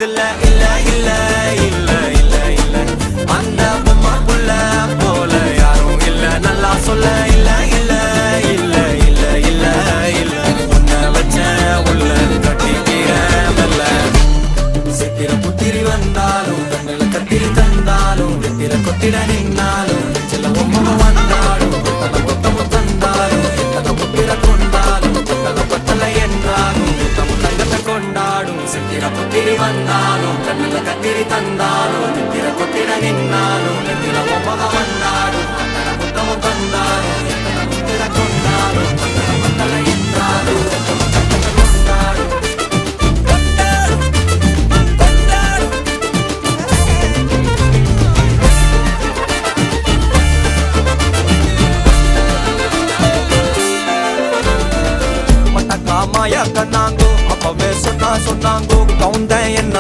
பக்கத்துல இல்ல இல்ல இல்ல இல்ல இல்ல அந்த பொம்மை புள்ள போல யாரும் இல்ல நல்லா சொல்ல இல்ல இல்ல இல்ல இல்ல இல்ல இல்ல உன்னை வச்ச உள்ள கட்டிக்கிற மெல்ல சித்திர புத்திரி வந்தாலும் கண்ணுல கத்திரி தந்தாலும் வெத்திர கொத்திட நின்னாலும் சில பொம்மை வந்தாலும் கொத்தல கொத்தமும் தந்தாலும் எத்தனை புத்திர கொண்டாலும் கொத்தல கொத்தல என்றாலும் கொத்தமும் தங்கத்தை கொண்டாடும் சித்திர புத்திரி வந்தாலும் கண்ணுல கத்திரி தந்தாலும் வெத்திர கொத்திட நின்னாலும் வெத்திர பொம்மை வந்தாலும் கொத்தல கொத்தமும் தந்தாலும் எத்தனை புத்திர கொண்டாலும் கொத்தல கொத்தல என்றாலும் கொத்தமும் தங்கத்தை கொண்டாடும் மாயா கண்ணாங்கோ அப்பவே சொன்னாங்கோ கவுந்தேன் என்ன